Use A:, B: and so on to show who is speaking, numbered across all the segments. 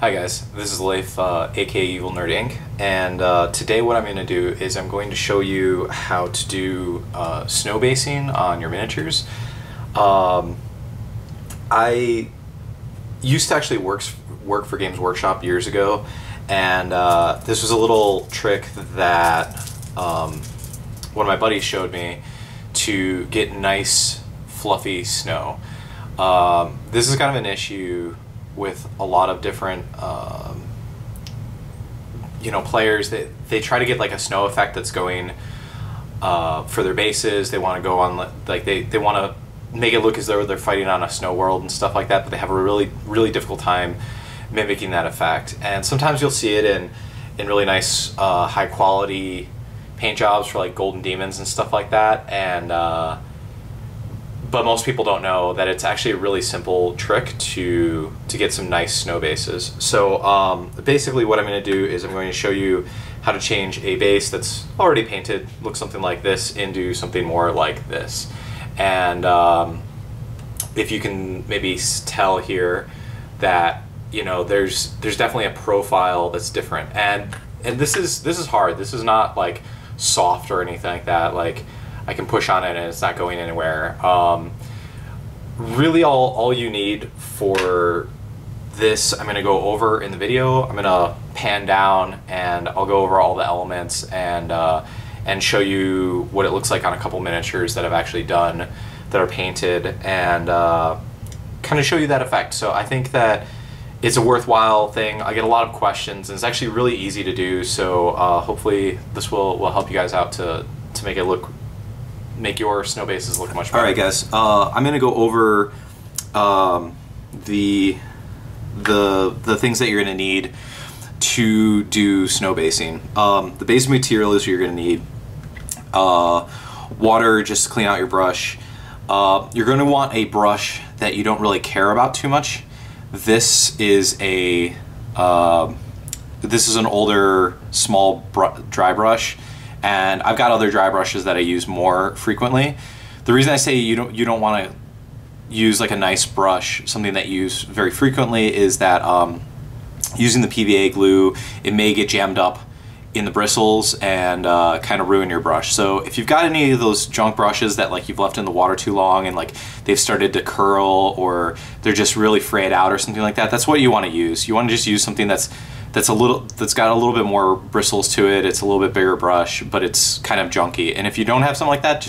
A: Hi guys, this is Leif, aka Evil Nerd Inc. And today what I'm going to do is I'm going to show you how to do snow basing on your miniatures. I used to actually work for Games Workshop years ago, and this was a little trick that one of my buddies showed me to get nice fluffy snow. This is kind of an issue with a lot of different players that they try to get like a snow effect that's going for their bases. They want to go on like they want to make it look as though they're fighting on a snow world and stuff like that, but they have a really difficult time mimicking that effect. And sometimes you'll see it in really nice high quality paint jobs for like Golden Demons and stuff like that, and but most people don't know that it's actually a really simple trick to get some nice snow bases. So basically what I'm going to do is I'm going to show you how to change a base that's already painted, looks something like this, into something more like this. And if you can maybe tell here that there's definitely a profile that's different, and this is hard. This is not like soft or anything like that. Like, I can push on it and it's not going anywhere. Really all you need for this, I'm going to go over in the video. I'm going to pan down and I'll go over all the elements and show you what it looks like on a couple miniatures that I've actually done that are painted, and kind of show you that effect. So I think that it's a worthwhile thing. I get a lot of questions and it's actually really easy to do, so hopefully this will help you guys out to make your snow bases look much better. Alright guys, I'm going to go over the things that you're going to need to do snow basing. The base materials you're going to need: water just to clean out your brush. You're going to want a brush that you don't really care about too much. This is an older small dry brush, and I've got other dry brushes that I use more frequently. The reason I say you don't want to use like a nice brush, something that you use very frequently, is that using the PVA glue, it may get jammed up in the bristles and kind of ruin your brush. So if you've got any of those junk brushes that like you've left in the water too long and like they've started to curl, or they're just really frayed out or something like that, that's what you want to use. You want to just use something that's got a little bit more bristles to it. It's a little bit bigger brush, but it's kind of junky. And if you don't have something like that,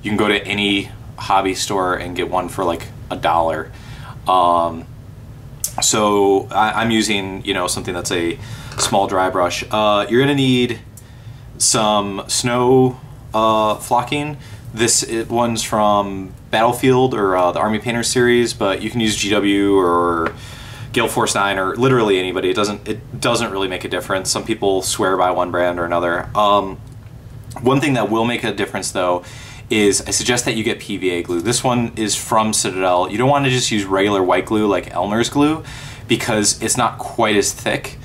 A: you can go to any hobby store and get one for like $1. So I'm using something that's a small dry brush. You're gonna need some snow flocking. This one's from Battlefield or the Army Painter series, but you can use GW or Gale Force 9 or literally anybody. It doesn't really make a difference. Some people swear by one brand or another. One thing that will make a difference though is I suggest that you get PVA glue. This one is from Citadel. You don't want to just use regular white glue like Elmer's glue, because it's not quite as thick,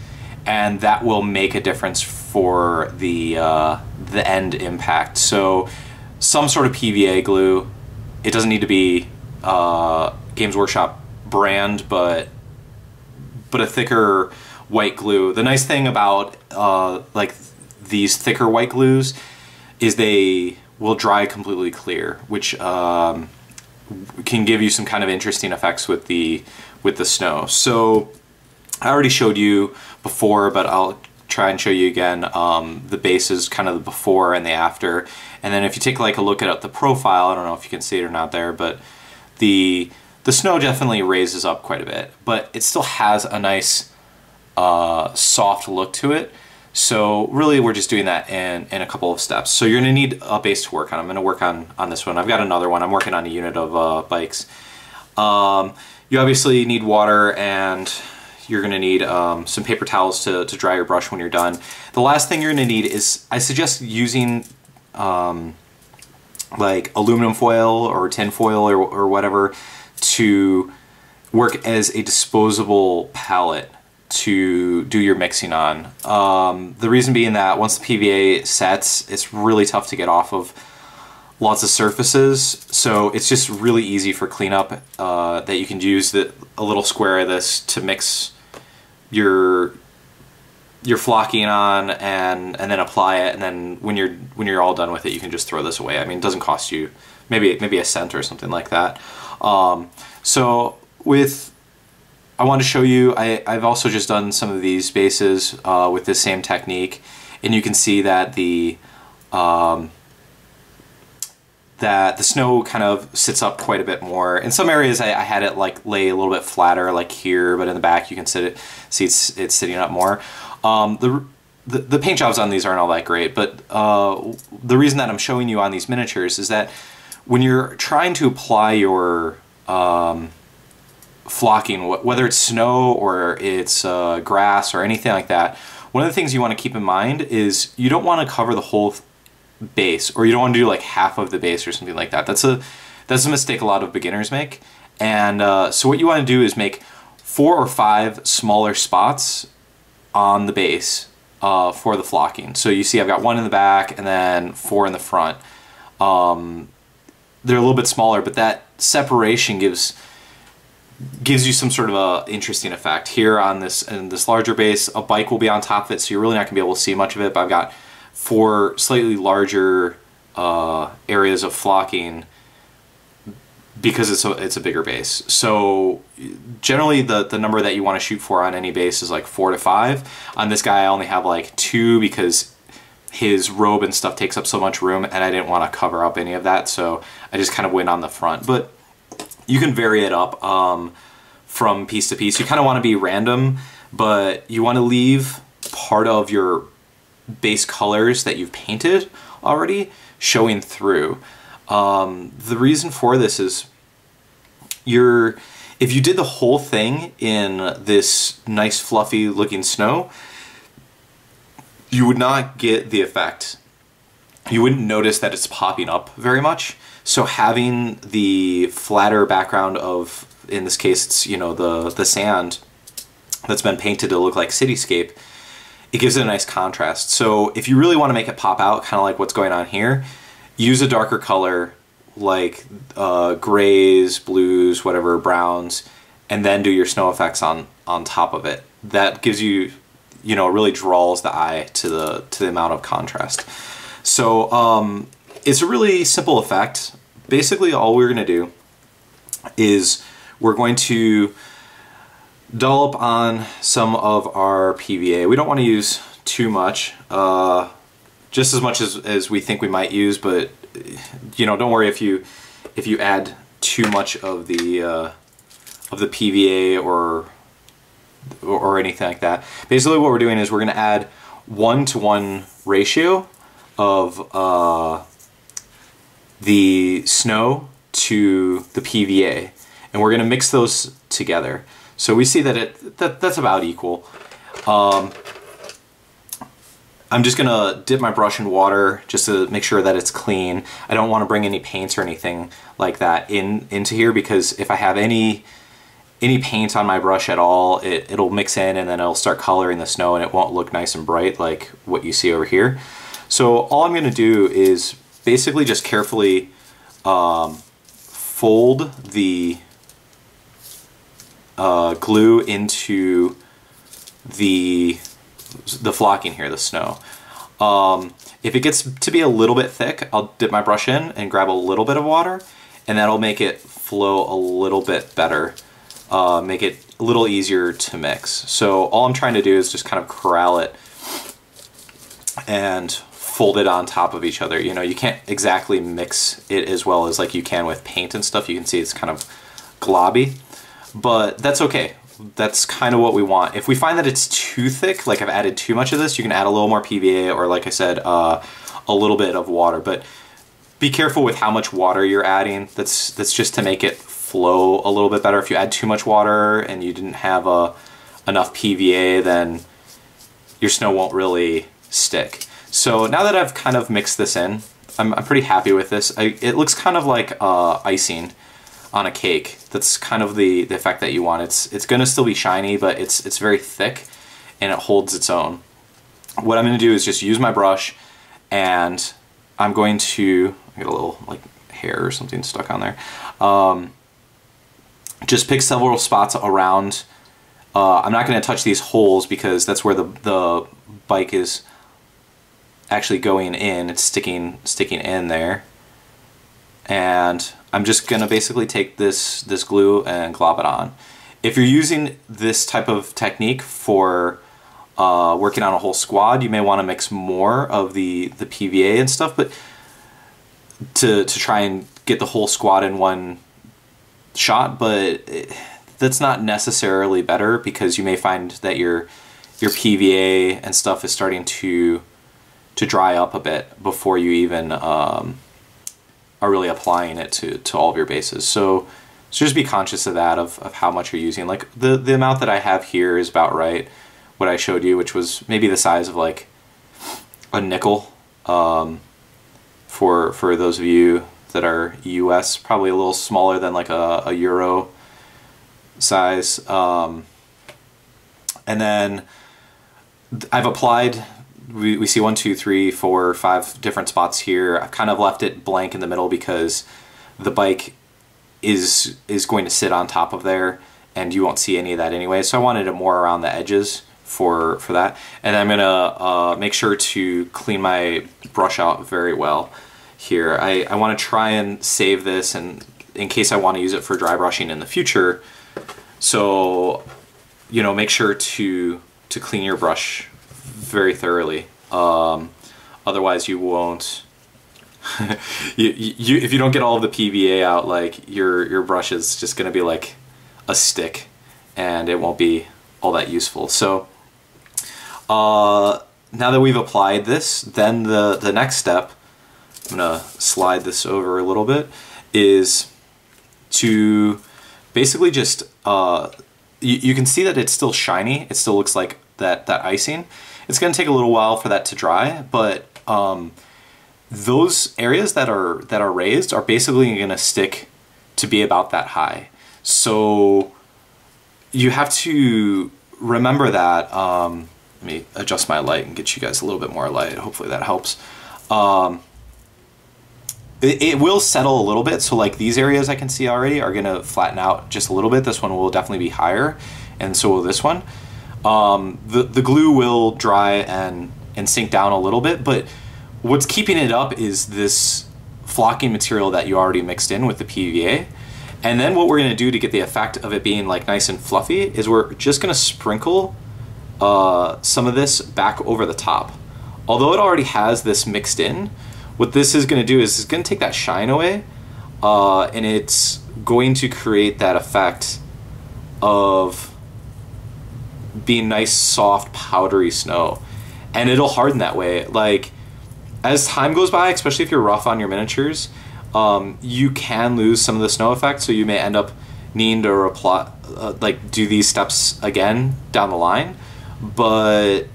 A: and that will make a difference for the end impact. So some sort of PVA glue. It doesn't need to be Games Workshop brand, but a thicker white glue. The nice thing about like these thicker white glues is they will dry completely clear, which can give you some kind of interesting effects with the snow. So I already showed you before, but I'll try and show you again the bases, kind of the before and the after. And then if you take like a look at the profile, I don't know if you can see it or not there, but the snow definitely raises up quite a bit, but it still has a nice soft look to it. So really we're just doing that in a couple of steps. So you're gonna need a base to work on. I'm gonna work on this one. I've got another one. I'm working on a unit of bikes. You obviously need water, and you're gonna need some paper towels to dry your brush when you're done. The last thing you're gonna need is, I suggest using like aluminum foil or tin foil or whatever to work as a disposable palette to do your mixing on. The reason being that once the PVA sets, it's really tough to get off of lots of surfaces, so it's just really easy for cleanup that you can use a little square of this to mix your flocking on and then apply it, and then when you're all done with it, you can just throw this away. I mean, it doesn't cost you maybe a cent or something like that. So I want to show you, I've also just done some of these bases with this same technique, and you can see that the snow kind of sits up quite a bit more. In some areas I had it like lay a little bit flatter, like here, but in the back you can see it's sitting up more. The paint jobs on these aren't all that great, but the reason that I'm showing you on these miniatures is that when you're trying to apply your flocking, whether it's snow or it's grass or anything like that, one of the things you want to keep in mind is you don't want to cover the whole base, or you don't want to do like half of the base or something like that. That's a mistake a lot of beginners make. And so what you want to do is make 4 or 5 smaller spots on the base for the flocking. So you see I've got 1 in the back and then 4 in the front. They're a little bit smaller, but that separation gives you some sort of a interesting effect. Here in this larger base, a bike will be on top of it, so you're really not gonna be able to see much of it, but I've got 4 slightly larger areas of flocking because it's a bigger base. So generally the number that you want to shoot for on any base is like 4 to 5. On this guy I only have like 2 because his robe and stuff takes up so much room, and I didn't want to cover up any of that, so I just kind of went on the front. But you can vary it up from piece to piece. You kind of want to be random, but you want to leave part of your base colors that you've painted already showing through. The reason for this is if you did the whole thing in this nice fluffy looking snow, you would not get the effect. You wouldn't notice that it's popping up very much. So having the flatter background of, in this case, it's, you know, the sand that's been painted to look like cityscape, it gives it a nice contrast. So if you really want to make it pop out, kind of like what's going on here, use a darker color like grays, blues, whatever, browns, and then do your snow effects on top of it. That gives you, you know, really draws the eye to the amount of contrast. So it's a really simple effect. Basically all we're going to do is we're going to dollop on some of our PVA. We don't want to use too much, just as much as we think we might use, but you know, don't worry if you add too much of the PVA or anything like that. Basically what we're doing is we're going to add 1-to-1 ratio of the snow to the PVA, and we're going to mix those together. So we see that that's about equal. I'm just gonna dip my brush in water just to make sure that it's clean. I don't want to bring any paints or anything like that into here, because if I have any paint on my brush at all, it'll mix in and then it'll start coloring the snow and it won't look nice and bright like what you see over here. So all I'm gonna do is basically just carefully fold the glue into the flocking here, the snow. If it gets to be a little bit thick, I'll dip my brush in and grab a little bit of water, and that'll make it flow a little bit better, make it a little easier to mix. So all I'm trying to do is just kind of corral it and fold it on top of each other. You know, you can't exactly mix it as well as like you can with paint and stuff. You can see it's kind of globby, but that's okay. That's kind of what we want. If we find that it's too thick, like I've added too much of this, you can add a little more PVA, or like I said, a little bit of water. But be careful with how much water you're adding. That's just to make it flow a little bit better. If you add too much water and you didn't have enough PVA, then your snow won't really stick. So now that I've kind of mixed this in, I'm pretty happy with this. It looks kind of like icing on a cake. That's kind of the effect that you want. It's gonna still be shiny, but it's very thick and it holds its own. What I'm gonna do is just use my brush, and I'm going to get a little like hair or something stuck on there. Just pick several spots around I'm not going to touch these holes because that's where the bike is actually going in. It's sticking in there. And I'm just going to basically take this glue and glop it on. If you're using this type of technique for working on a whole squad, you may want to mix more of the PVA and stuff, but to try and get the whole squad in one shot, but that's not necessarily better because you may find that your PVA and stuff is starting to dry up a bit before you even are really applying it to all of your bases. So just be conscious of that, of how much you're using. Like the amount that I have here is about right, what I showed you, which was maybe the size of like a nickel. For those of you that are US, probably a little smaller than like a euro size. And then I've applied, we see 1, 2, 3, 4, 5 different spots here. I've kind of left it blank in the middle because the bike is going to sit on top of there and you won't see any of that anyway. So I wanted it more around the edges for that. And I'm gonna make sure to clean my brush out very well here. I want to try and save this and in case I want to use it for dry brushing in the future. So, you know, make sure to clean your brush very thoroughly. Otherwise you won't if you don't get all of the PVA out, like your brush is just going to be like a stick and it won't be all that useful. So now that we've applied this, then the next step, I'm going to slide this over a little bit, is to basically just, you can see that it's still shiny. It still looks like that icing. It's going to take a little while for that to dry, but those areas that are raised are basically going to stick to be about that high. So you have to remember that. Let me adjust my light and get you guys a little bit more light. Hopefully that helps. It will settle a little bit, so like these areas I can see already are going to flatten out just a little bit. This one will definitely be higher, and so will this one. The glue will dry and sink down a little bit, but what's keeping it up is this flocking material that you already mixed in with the PVA. And then what we're going to do to get the effect of it being like nice and fluffy is we're just going to sprinkle some of this back over the top. Although it already has this mixed in, what this is going to do is it's going to take that shine away, and it's going to create that effect of being nice, soft, powdery snow. And it'll harden that way. Like, as time goes by, especially if you're rough on your miniatures, you can lose some of the snow effect, so you may end up needing to apply, do these steps again down the line. But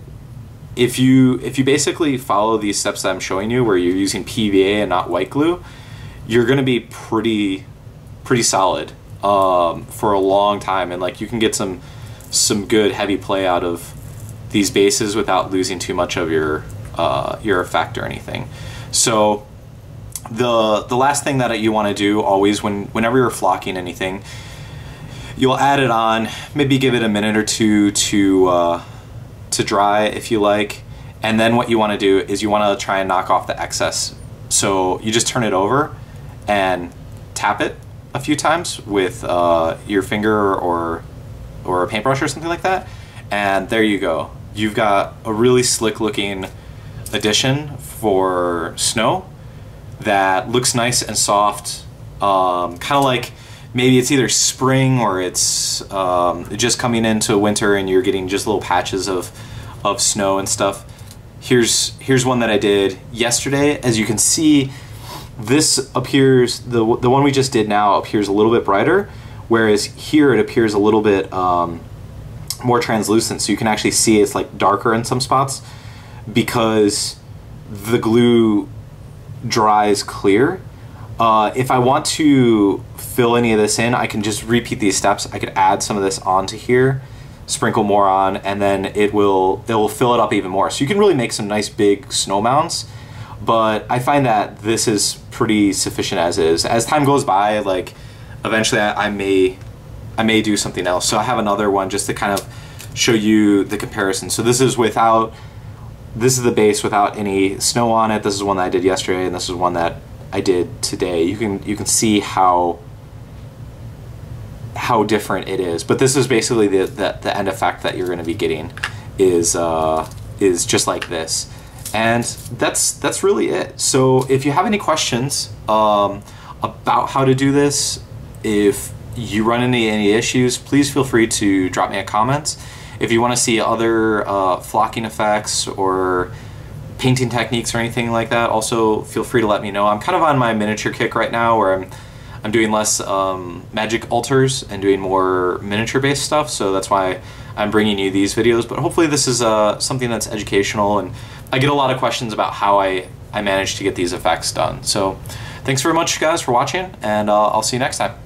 A: if you basically follow these steps that I'm showing you, where you're using PVA and not white glue, you're going to be pretty solid for a long time, and like you can get some good heavy play out of these bases without losing too much of your effect or anything. So the last thing that you want to do always whenever you're flocking anything, you'll add it on, maybe give it a minute or two to dry if you like, and then what you want to do is you want to try and knock off the excess. So you just turn it over and tap it a few times with your finger or a paintbrush or something like that, and there you go. You've got a really slick looking addition for snow that looks nice and soft, kind of like maybe it's either spring or it's just coming into winter and you're getting just little patches of snow and stuff. Here's one that I did yesterday. As you can see, this appears, the one we just did now appears a little bit brighter, whereas here it appears a little bit more translucent, so you can actually see it's like darker in some spots because the glue dries clear. If I want to fill any of this in, I can just repeat these steps. I could add some of this onto here, sprinkle more on, and then it will fill it up even more. So you can really make some nice big snow mounds, but I find that this is pretty sufficient as is. As time goes by, like eventually I may I may do something else. So I have another one just to kind of show you the comparison. So this is the base without any snow on it. This is one that I did yesterday, and this is one that I did today. You can see how different it is. But this is basically the end effect that you're going to be getting is just like this. And that's really it. So if you have any questions about how to do this, if you run into any issues, please feel free to drop me a comment. If you want to see other flocking effects or painting techniques or anything like that, also feel free to let me know. I'm kind of on my miniature kick right now, where I'm doing less magic altars and doing more miniature based stuff, so that's why I'm bringing you these videos. But hopefully this is something that's educational, and I get a lot of questions about how I managed to get these effects done. So thanks very much, guys, for watching, and I'll see you next time.